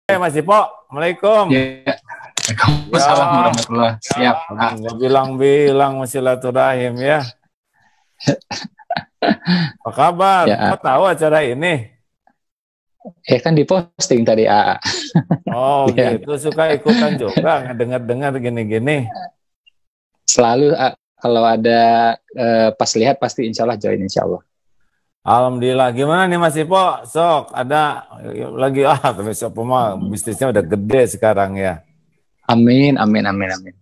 Mas Ipo, Assalamualaikum. Ya, Waalaikumsalam warahmatullahi. Siap. Nggak bilang-bilang masih silaturahim ya. Apa kabar? Ya, Kau tahu acara ini? kan diposting tadi AA. Oh Ya, gitu, suka ikutan juga, dengar-dengar gini-gini. selalu kalau ada pas lihat pasti insya Allah join insya Allah. Alhamdulillah. Gimana nih Mas Ipo? Sok, ada lagi tapi siapa mah bisnisnya udah gede sekarang ya. Amin, amin, amin, amin.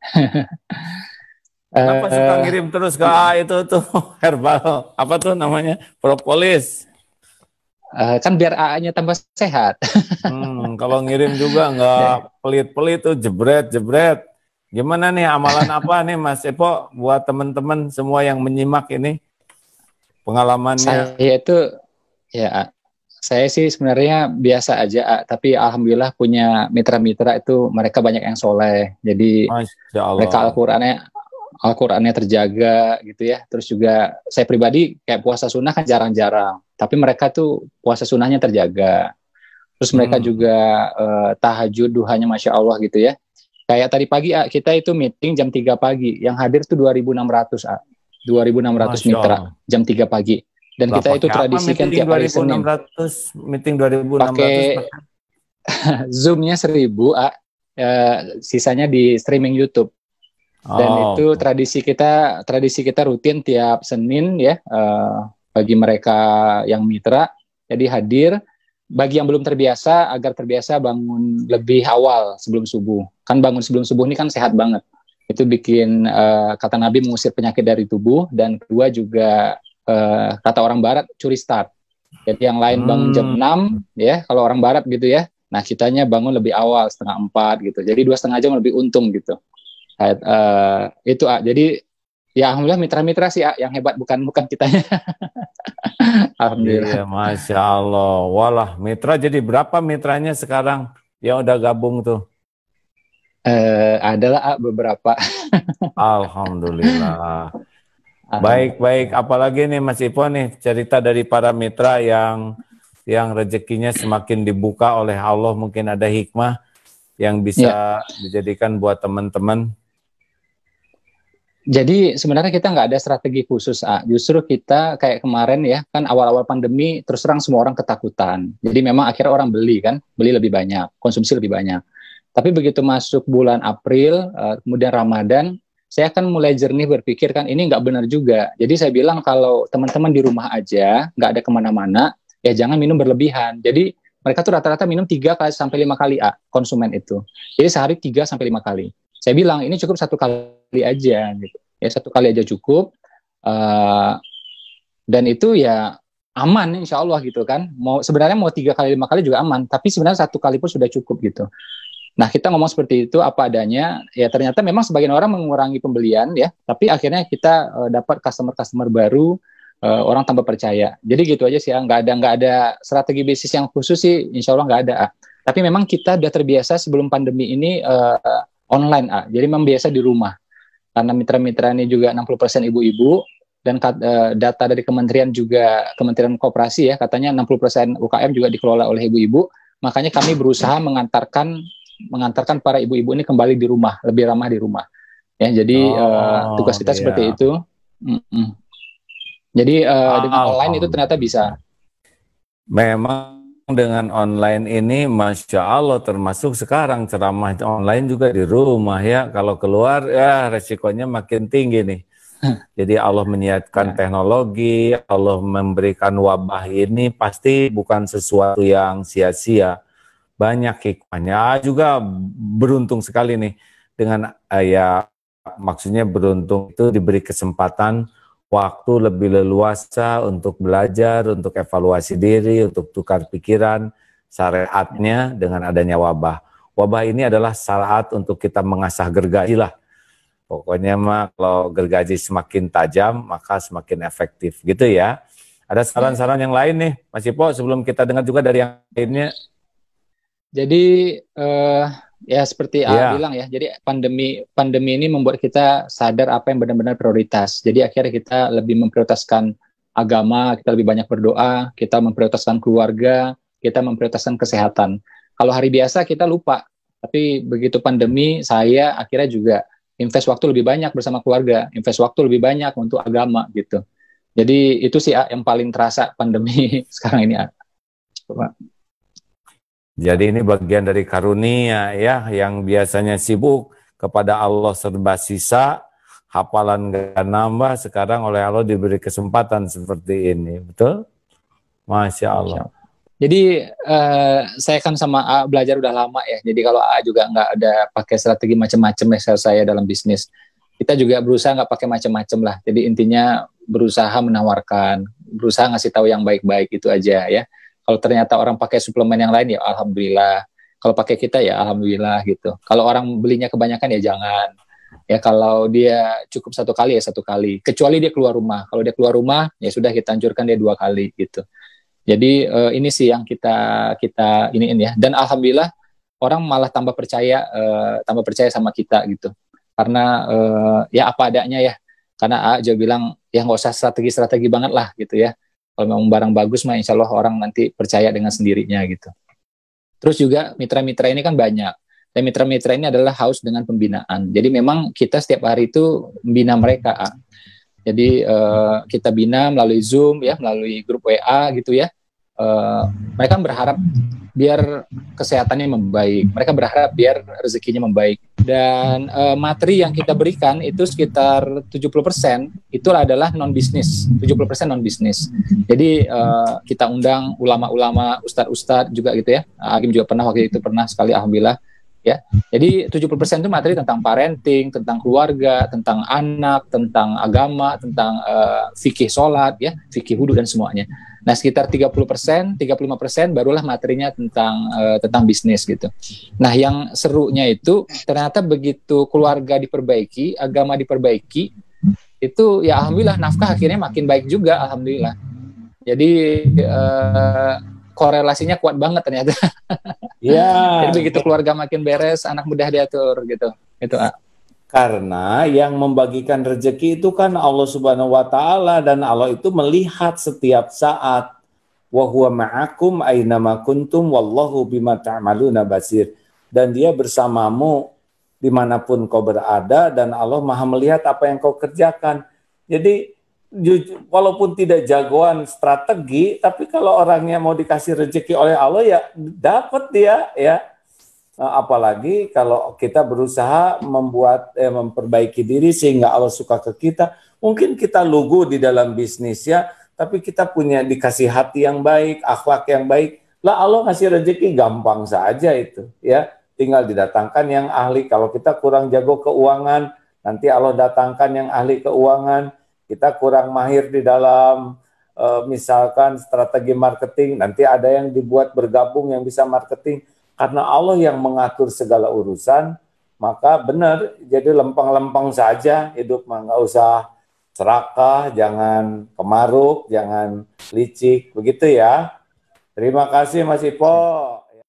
Kenapa suka ngirim terus ke itu tuh herbal apa tuh namanya propolis? Kan biar AA-nya tambah sehat. Kalau ngirim juga nggak pelit-pelit tuh jebret-jebret. Gimana nih amalan apa nih Mas Epo buat teman-teman semua yang menyimak ini pengalamannya? Saya itu ya saya sih sebenarnya biasa aja, tapi alhamdulillah punya mitra-mitra itu mereka banyak yang soleh. Jadi Masya mereka Allah. Al-Qur'annya terjaga gitu ya. Terus juga saya pribadi kayak puasa sunnah kan jarang-jarang, tapi mereka tuh puasa sunnahnya terjaga. Terus mereka juga tahajud duhanya Masya Allah gitu ya. Kayak tadi pagi kita itu meeting jam 3 pagi, yang hadir tuh 2.600 2.600 Masya mitra Allah. jam 3 pagi. Dan Lah, kita itu pakai apa tradisikan meeting tiap hari Senin. 2600, meeting 2600 Pakai Zoom-nya 1.000, sisanya di streaming YouTube. Dan itu tradisi kita rutin tiap Senin ya, bagi mereka yang mitra. Jadi hadir. Bagi yang belum terbiasa, agar terbiasa bangun lebih awal sebelum subuh. Kan bangun sebelum subuh ini kan sehat banget. Itu bikin, kata Nabi, mengusir penyakit dari tubuh. Dan kedua juga, kata orang Barat, curi start. Jadi yang lain bangun jam 6, ya, kalau orang Barat gitu ya. Nah, kitanya bangun lebih awal, 3:30 gitu. Jadi 2,5 jam lebih untung gitu. Itu jadi ya alhamdulillah mitra-mitra sih yang hebat, bukan kitanya. Alhamdulillah. Iya, Masya Allah. Walah, mitra jadi berapa mitranya sekarang yang udah gabung tuh? Adalah beberapa. Alhamdulillah. Baik-baik. Apalagi nih Mas Ipo nih cerita dari para mitra yang rezekinya semakin dibuka oleh Allah, mungkin ada hikmah yang bisa dijadikan buat teman-teman. Jadi sebenarnya kita nggak ada strategi khusus, justru kita kayak kemarin ya, kan awal-awal pandemi terus terang semua orang ketakutan. Jadi memang akhirnya orang beli lebih banyak, konsumsi lebih banyak. Tapi begitu masuk bulan April, kemudian Ramadan, saya kan mulai jernih berpikir kan ini nggak benar juga. Jadi saya bilang kalau teman-teman di rumah aja, nggak ada kemana-mana, ya jangan minum berlebihan. Jadi mereka tuh rata-rata minum 3-5 kali konsumen itu. Jadi sehari 3-5 kali. Saya bilang ini cukup 1 kali aja gitu. Ya 1 kali aja cukup. Dan itu ya aman insya Allah gitu kan. Sebenarnya mau 3-5 kali juga aman, tapi sebenarnya 1 kali pun sudah cukup gitu. Nah, kita ngomong seperti itu apa adanya, ya ternyata memang sebagian orang mengurangi pembelian ya, tapi akhirnya kita dapat customer baru, orang tambah percaya. Jadi gitu aja sih ya, nggak ada strategi bisnis yang khusus sih, insya Allah nggak ada. Tapi memang kita udah terbiasa sebelum pandemi ini online, jadi memang biasa di rumah. Karena mitra-mitra ini juga 60% ibu-ibu, dan data dari kementerian juga, Kementerian Koperasi ya, katanya 60% UKM juga dikelola oleh ibu-ibu. Makanya kami berusaha mengantarkan para ibu-ibu ini kembali di rumah, lebih ramah di rumah. Ya, jadi tugas kita seperti itu. Jadi dengan online itu ternyata bisa. Memang dengan online ini Masya Allah, termasuk sekarang ceramah online juga di rumah ya. Kalau keluar ya resikonya makin tinggi nih. Jadi Allah menyiapkan teknologi, Allah memberikan wabah ini pasti bukan sesuatu yang sia-sia. Banyak hikmahnya. Juga beruntung sekali nih dengan ya maksudnya beruntung itu diberi kesempatan waktu lebih leluasa untuk belajar, untuk evaluasi diri, untuk tukar pikiran, syariatnya dengan adanya wabah. Wabah ini adalah saat untuk kita mengasah gergaji lah. Pokoknya mah kalau gergaji semakin tajam, maka semakin efektif gitu ya. Ada saran-saran yang lain nih, Mas Ipo, sebelum kita dengar juga dari yang lainnya. Jadi ya seperti bilang ya, jadi pandemi ini membuat kita sadar apa yang benar-benar prioritas. Jadi akhirnya kita lebih memprioritaskan agama, kita lebih banyak berdoa, kita memprioritaskan keluarga, kita memprioritaskan kesehatan. Kalau hari biasa kita lupa, tapi begitu pandemi saya akhirnya juga invest waktu lebih banyak bersama keluarga, invest waktu lebih banyak untuk agama gitu. Jadi itu sih yang paling terasa pandemi sekarang ini. Pak. Jadi ini bagian dari karunia ya, yang biasanya sibuk kepada Allah serba sisa, hafalan gak nambah, sekarang oleh Allah diberi kesempatan seperti ini, betul? Masya Allah. Jadi saya kan sama A belajar udah lama ya. Jadi kalau A juga nggak ada pakai strategi macam-macam ya saya dalam bisnis. Kita juga berusaha nggak pakai macam-macam lah. Jadi intinya berusaha menawarkan, berusaha ngasih tahu yang baik-baik itu aja ya. Kalau ternyata orang pakai suplemen yang lain ya alhamdulillah. Kalau pakai kita ya alhamdulillah gitu. Kalau orang belinya kebanyakan ya jangan. Ya kalau dia cukup satu kali ya satu kali. Kecuali dia keluar rumah. Kalau dia keluar rumah ya sudah kita anjurkan dia 2 kali gitu. Jadi ini sih yang kita iniin ya. Dan alhamdulillah orang malah tambah percaya sama kita gitu. Karena ya apa adanya ya. Karena A juga bilang ya nggak usah strategi-strategi banget lah gitu ya. Kalau memang barang bagus mah insya Allah orang nanti percaya dengan sendirinya gitu. Terus juga mitra-mitra ini kan banyak. Dan mitra-mitra ini adalah haus dengan pembinaan. Jadi memang kita setiap hari itu membina mereka. A. Jadi kita bina melalui Zoom ya, melalui grup WA gitu ya. Mereka berharap biar kesehatannya membaik. Mereka berharap biar rezekinya membaik. Dan materi yang kita berikan itu sekitar 70% itu adalah non-bisnis. 70% non-bisnis. Jadi kita undang ulama-ulama, ustadz-ustadz juga gitu ya. Hakim juga waktu itu pernah sekali alhamdulillah. Ya, jadi 70% itu materi tentang parenting, tentang keluarga, tentang anak, tentang agama, tentang fikih sholat, ya, fikih wudhu dan semuanya. Nah, sekitar 30%, 35% barulah materinya tentang bisnis gitu. Nah, yang serunya itu ternyata begitu keluarga diperbaiki, agama diperbaiki, itu ya alhamdulillah nafkah akhirnya makin baik juga, alhamdulillah. Jadi korelasinya kuat banget ternyata. Ya. Jadi begitu keluarga makin beres, anak mudah diatur gitu. Itu. Karena yang membagikan rezeki itu kan Allah Subhanahu wa taala, dan Allah itu melihat setiap saat. Wa huwa ma'akum aina ma kuntum wallahu bima ta'maluna basir. Dan dia bersamamu dimanapun kau berada, dan Allah Maha melihat apa yang kau kerjakan. Jadi walaupun tidak jagoan strategi, tapi kalau orangnya mau dikasih rezeki oleh Allah ya dapat dia ya. Apalagi kalau kita berusaha memperbaiki diri sehingga Allah suka ke kita. Mungkin kita lugu di dalam bisnis ya, tapi kita punya dikasih hati yang baik, akhlak yang baik. Lah Allah ngasih rezeki gampang saja itu ya. Tinggal didatangkan yang ahli. Kalau kita kurang jago keuangan, nanti Allah datangkan yang ahli keuangan. Kita kurang mahir di dalam misalkan strategi marketing, nanti ada yang dibuat bergabung yang bisa marketing. Karena Allah yang mengatur segala urusan, maka benar, jadi lempeng-lempeng saja hidup, nggak usah serakah, jangan kemaruk, jangan licik, begitu ya. Terima kasih Mas Ipo.